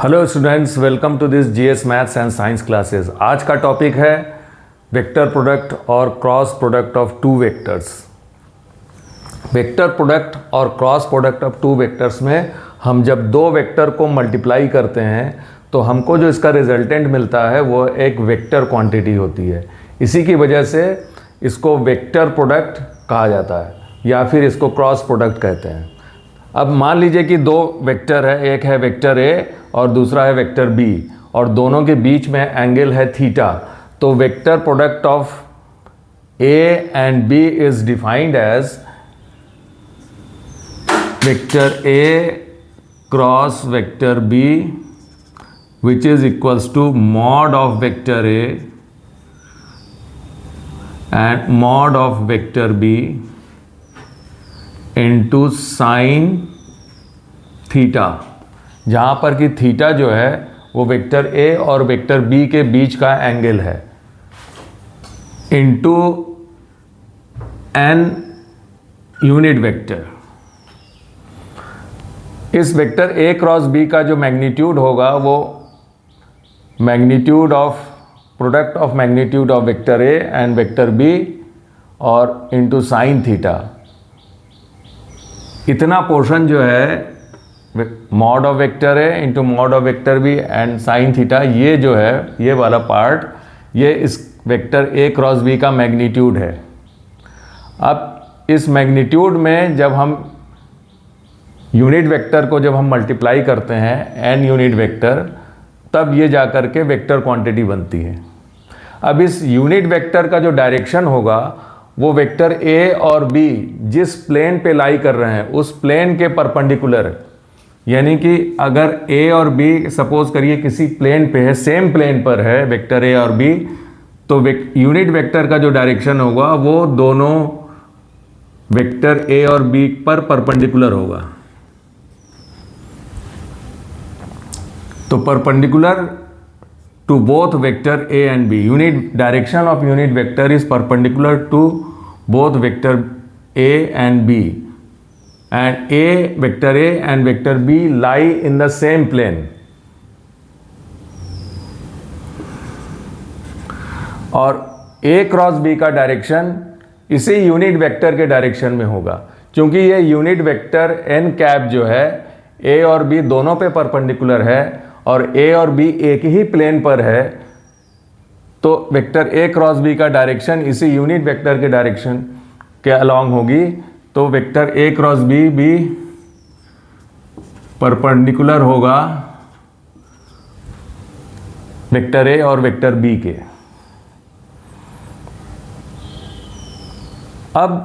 Hello students, welcome to this GS maths and science classes. आज का topic है vector product और cross product of two vectors. Vector product और cross product of two vectors में हम जब दो वेक्टर को मल्टीप्लाई करते हैं तो हमको जो इसका रिजल्टेंट मिलता है वो एक वेक्टर क्वांटिटी होती है। इसी की वजह से इसको वेक्टर प्रोडक्ट कहा जाता है या फिर इसको क्रॉस प्रोडक्ट कहते हैं। अब मान लीजिए कि दो वेक्टर है, एक है वेक्टर ए और दूसरा है वेक्टर बी, और दोनों के बीच में एंगल है थीटा। तो vector product of A and B is defined as vector A cross vector B which is equals to mod of vector A and mod of vector B into sin theta, जहाँ पर कि theta जो है वो vector A और vector B के बीच का angle है, इंटू एन यूनिट वेक्टर। इस वेक्टर ए क्रॉस बी का जो मैग्नीट्यूड होगा वो magnitude of product of magnitude of vector A and vector B और इंटू साइन थीटा। इतना पोर्शन जो है mod of vector A into mod of vector B and sine theta, ये जो है ये वाला पार्ट, ये इस वेक्टर ए क्रॉस बी का मैग्नीट्यूड है। अब इस मैग्नीट्यूड में जब हम यूनिट वेक्टर को जब हम मल्टीप्लाई करते हैं एन यूनिट वेक्टर, तब ये जा कर के वेक्टर क्वांटिटी बनती है। अब इस यूनिट वेक्टर का जो डायरेक्शन होगा वो वेक्टर ए और बी जिस प्लेन पे लाई कर रहे हैं उस प्लेन के परपेंडिकुलर है। यानी कि अगर ए और बी सपोज करिए किसी प्लेन पे है, सेम प्लेन पर है वेक्टर ए और बी, तो यूनिट वेक्टर का जो डायरेक्शन होगा वो दोनों वेक्टर ए और बी पर परपेंडिकुलर होगा। तो perpendicular to both vector A and B, unit direction of unit vector is perpendicular to both vector A and B, and vector A and vector B lie in the same plane। और A cross B का direction इसी unit vector के direction में होगा। क्योंकि ये unit vector n cap जो है A और B दोनों पे परपेंडिकुलर है और A और B एक ही प्लेन पर है, तो वेक्टर A क्रॉस B का डायरेक्शन इसी यूनिट वेक्टर के डायरेक्शन के अलॉन्ग होगी। तो वेक्टर ए क्रॉस बी भी परपेंडिकुलर होगा वेक्टर ए और वेक्टर बी के। अब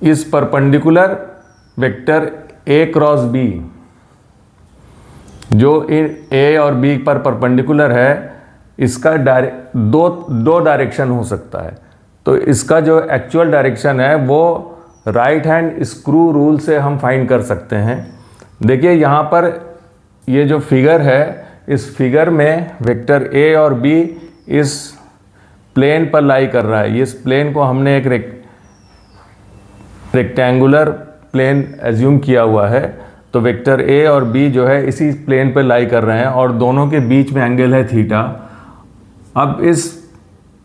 इस perpendicular vector A cross B जो इन ए और बी पर परपेंडिकुलर है, इसका दो डायरेक्शन हो सकता है। तो इसका जो एक्चुअल डायरेक्शन है वो राइट हैंड स्क्रू रूल से हम फाइंड कर सकते हैं। देखिए यहाँ पर ये जो फिगर है, इस फिगर में वेक्टर ए और बी इस प्लेन पर लाई कर रहा है। इस प्लेन को हमने एक रेक्टेंगुलर प्लेन एज्यूम किया हुआ है। तो वेक्टर ए और बी जो है इसी प्लेन पर लाई कर रहे हैं और दोनों के बीच में एंगल है थीटा। अब इस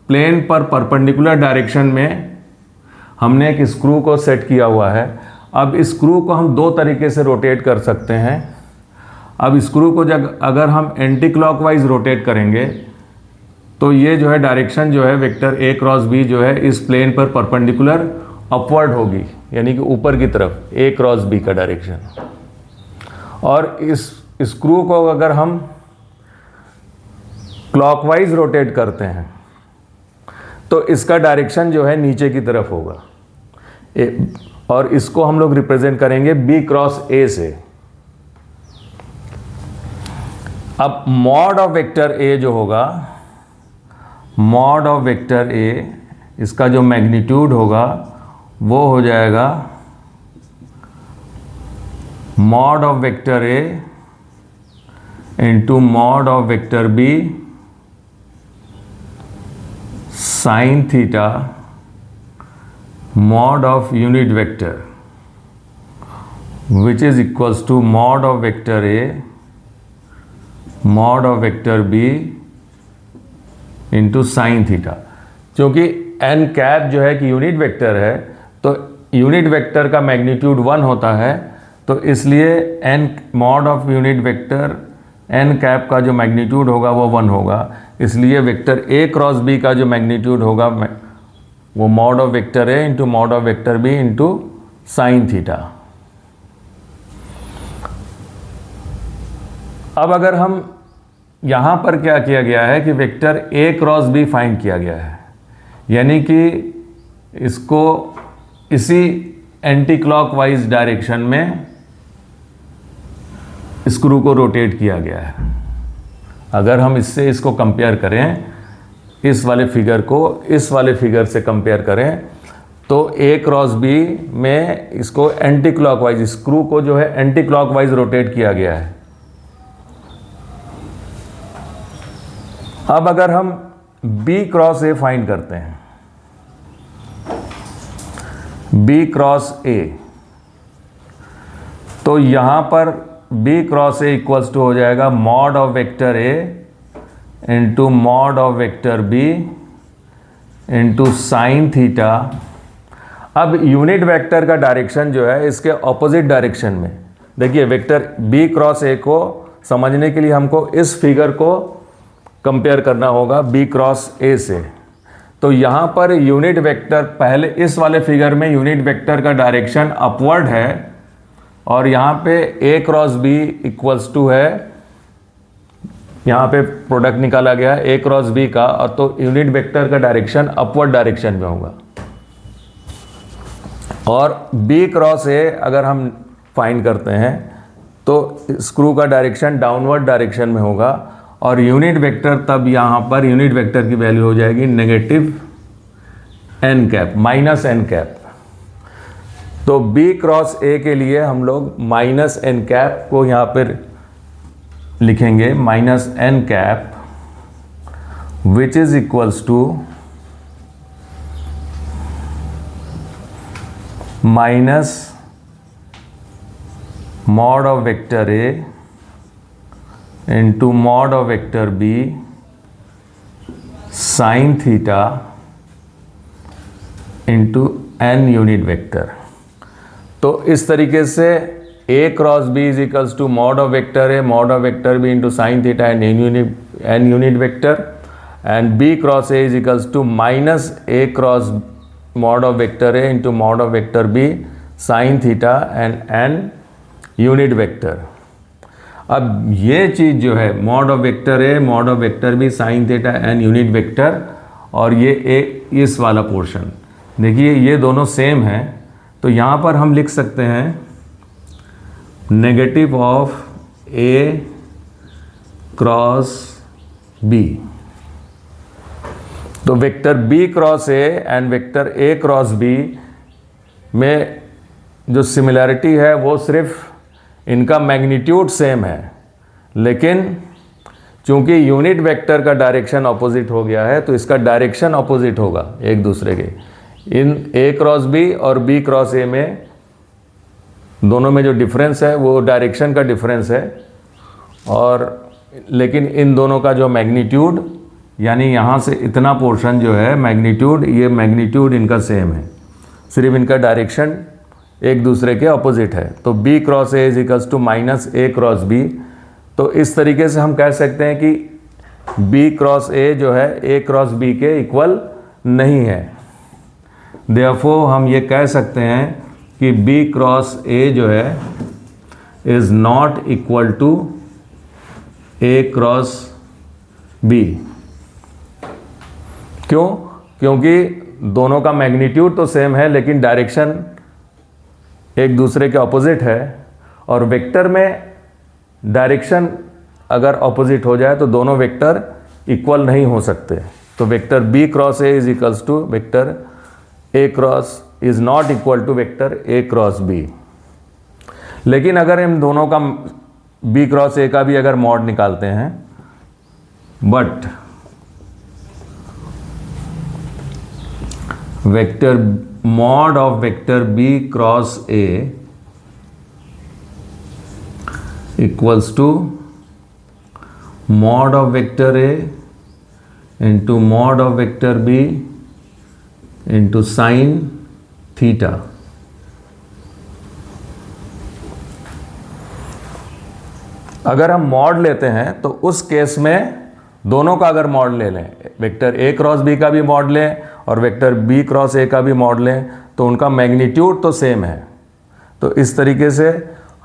प्लेन पर परपेंडिकुलर डायरेक्शन में हमने एक स्क्रू को सेट किया हुआ है। अब इस स्क्रू को हम दो तरीके से रोटेट कर सकते हैं। अब स्क्रू को जब अगर हम एंटी क्लॉकवाइज रोटेट करेंगे तो ये जो है डायरेक्शन जो है वेक्टर ए क्रॉस बी जो है इस प्लेन पर परपेंडिकुलर अपवर्ड होगी, यानी कि ऊपर की तरफ ए क्रॉस बी का डायरेक्शन। और इस स्क्रू को अगर हम क्लॉकवाइज रोटेट करते हैं तो इसका डायरेक्शन जो है नीचे की तरफ होगा। और इसको हम लोग रिप्रेजेंट करेंगे बी क्रॉस ए से। अब मॉड ऑफ वेक्टर ए जो होगा, मॉड ऑफ वेक्टर ए, इसका जो मैग्नीट्यूड होगा वो हो जाएगा mod of vector A into mod of vector B sine theta mod of unit vector which is equals to mod of vector A mod of vector B into sine theta. क्योंकि N cap जो है कि unit vector है, तो unit vector का magnitude 1 होता है, तो इसलिए N mod of unit vector N cap का जो मैग्नीट्यूड होगा वो 1 होगा। इसलिए वेक्टर ए क्रॉस बी का जो मैग्नीट्यूड होगा वो mod of vector A into mod of vector B into sine theta. अब अगर हम यहाँ पर क्या किया गया है कि vector A cross B find किया गया है, यानी कि इसको इसी एंटी क्लॉकवाइज डायरेक्शन में स्क्रू को रोटेट किया गया है। अगर हम इससे इसको कंपेयर करें, इस वाले फिगर को इस वाले फिगर से कंपेयर करें, तो ए क्रॉस बी में इसको एंटी क्लॉकवाइज, स्क्रू को जो है एंटी क्लॉकवाइज रोटेट किया गया है। अब अगर हम बी क्रॉस ए फाइंड करते हैं, बी क्रॉस ए, तो यहां पर B cross A equals to हो जाएगा mod of vector A into mod of vector B into sine theta. अब यूनिट वेक्टर का डायरेक्शन जो है इसके ऑपोजिट डायरेक्शन में, देखिए वेक्टर बी क्रॉस ए को समझने के लिए हमको इस फिगर को कंपेयर करना होगा बी क्रॉस ए से। तो यहाँ पर यूनिट वेक्टर, पहले इस वाले फिगर में यूनिट वेक्टर का डायरेक्शन अपवर्ड है, और यहाँ पे ए क्रॉस बी इक्वल्स टू है, यहाँ पे प्रोडक्ट निकाला गया है ए क्रॉस बी का, और तो यूनिट वेक्टर का डायरेक्शन अपवर्ड डायरेक्शन में होगा। और बी क्रॉस ए अगर हम फाइंड करते हैं तो स्क्रू का डायरेक्शन डाउनवर्ड डायरेक्शन में होगा, और यूनिट वेक्टर तब यहाँ पर यूनिट वेक्टर की वैल्यू हो जाएगी negative N cap, minus N cap. तो बी क्रॉस ए के लिए हम लोग माइनस एन कैप को यहाँ पर लिखेंगे, minus N cap which is equals to minus mod of vector A into mod of vector B sine theta into N unit vector. तो इस तरीके से A cross B is equals to mod of vector A mod of vector B into sine theta and N unit vector, and B cross A is equals to minus A cross mod of vector A into mod of vector B sine theta and N unit vector. अब ये चीज़ जो है mod of vector A mod of vector B sine theta N unit vector, और ये इस वाला portion देखिए ये दोनों सेम हैं, तो यहाँ पर हम लिख सकते हैं negative of A cross B. तो vector B cross A and vector A cross B में जो सिमिलैरिटी है वो सिर्फ इनका मैग्नीट्यूड सेम है, लेकिन चूंकि यूनिट वेक्टर का डायरेक्शन ऑपोजिट हो गया है तो इसका डायरेक्शन ऑपोजिट होगा एक दूसरे के। इन ए क्रॉस बी और बी क्रॉस ए में दोनों में जो डिफरेंस है वो डायरेक्शन का डिफरेंस है, और लेकिन इन दोनों का जो मैग्नीट्यूड, यानी यहाँ से इतना पोर्शन जो है मैग्नीट्यूड, ये मैग्नीट्यूड इनका सेम है, सिर्फ इनका डायरेक्शन एक दूसरे के ऑपोजिट है। तो B cross A is equals to minus A cross B. तो इस तरीके से हम कह सकते हैं कि बी क्रॉस ए जो है ए क्रॉस बी के इक्वल नहीं है। देयरफॉर हम ये कह सकते हैं कि बी क्रॉस ए जो है is not equal to A cross B. क्यों? क्योंकि दोनों का मैग्नीट्यूड तो सेम है लेकिन डायरेक्शन एक दूसरे के ऑपोजिट है, और वेक्टर में डायरेक्शन अगर ऑपोजिट हो जाए तो दोनों वेक्टर इक्वल नहीं हो सकते। तो vector B cross A is equals to vector A cross is not equal to vector A cross B. लेकिन अगर इन दोनों का बी क्रॉस ए का भी अगर मॉड निकालते हैं, but vector mod of vector B cross A equals to mod of vector A into mod of vector B into sin theta। अगर हम मॉड लेते हैं तो उस केस में दोनों का अगर मॉड ले लें, वेक्टर A क्रॉस B का भी मॉड लें और वेक्टर B क्रॉस A का भी मॉड लें, तो उनका मैग्नीट्यूड तो सेम है। तो इस तरीके से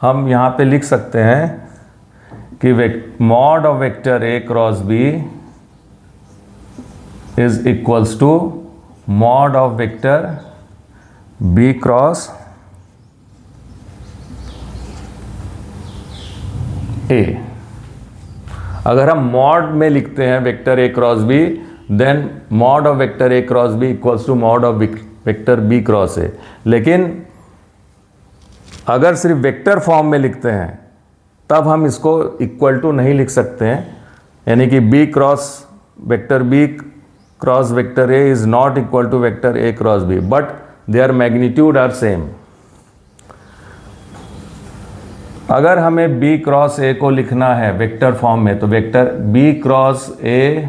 हम यहाँ पे लिख सकते हैं कि mod of vector A cross B is equals to mod of vector B cross A। अगर हम मॉड में लिखते हैं vector A cross B, then mod of vector A cross B equals to mod of vector B cross A। लेकिन अगर सिर्फ vector form में लिखते हैं तब हम इसको इक्वल टू नहीं लिख सकते हैं, यानी कि B cross vector A is not equal to vector A cross B, but their magnitude are same. अगर हमें B क्रॉस A को लिखना है वेक्टर फॉर्म में, तो vector B cross A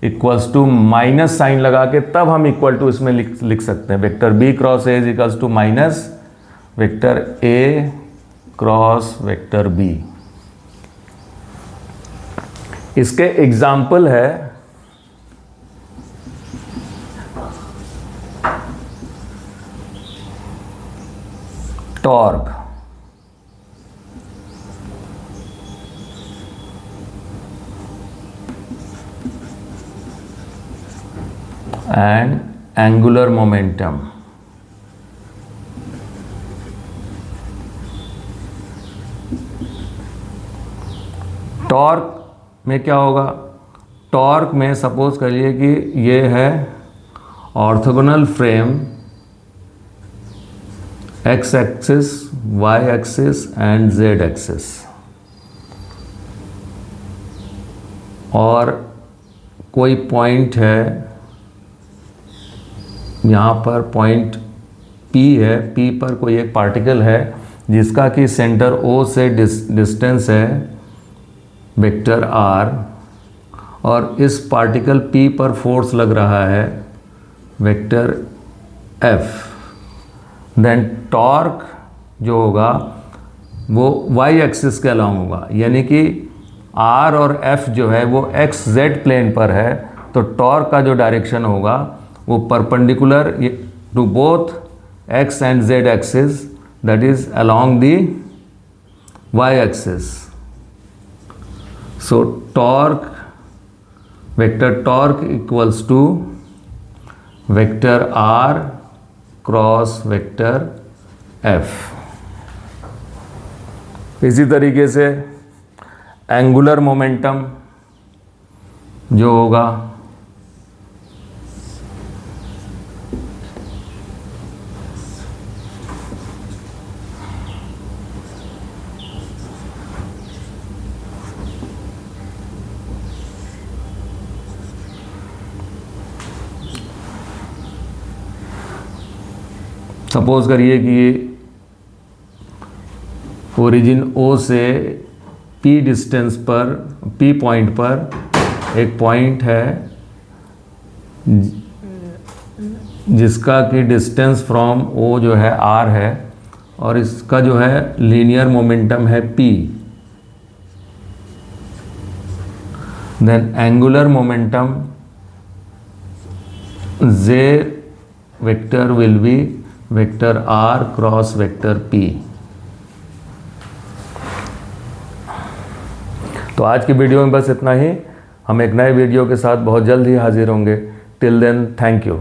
equals to minus sine लगा के तब हम इक्वल टू इसमें लिख सकते हैं। Vector B cross A is equals to minus vector A cross vector B। इसके एग्जाम्पल है torque, and angular momentum। Torque में क्या होगा? टॉर्क में सपोज करिए कि ये है orthogonal frame, x axis, y axis and z axis, और कोई पॉइंट है यहाँ पर, पॉइंट P है, P पर कोई एक पार्टिकल है जिसका कि सेंटर O से डिस्टेंस है वेक्टर R, और इस पार्टिकल P पर फोर्स लग रहा है वेक्टर F। देन टॉर्क जो होगा वो y एक्सिस के अलाउंग होगा, यानी कि R और F जो है वो XZ प्लेन पर है, तो टॉर्क का जो डायरेक्शन होगा वो perpendicular to both x and z axis, that is along the y axis. So torque, vector torque equals to vector r cross vector f। इसी तरीके से एंगुलर मोमेंटम जो होगा सपोज करिए कि ओरिजिन O से P डिस्टेंस पर, P point पर एक पॉइंट है जिसका कि डिस्टेंस फ्रॉम O जो है R है, और इसका जो है लीनियर मोमेंटम है P। Then angular momentum J vector will be vector R cross vector P। तो आज की वीडियो में बस इतना ही। हम एक नए वीडियो के साथ बहुत जल्द ही हाजिर होंगे। Till then, thank you.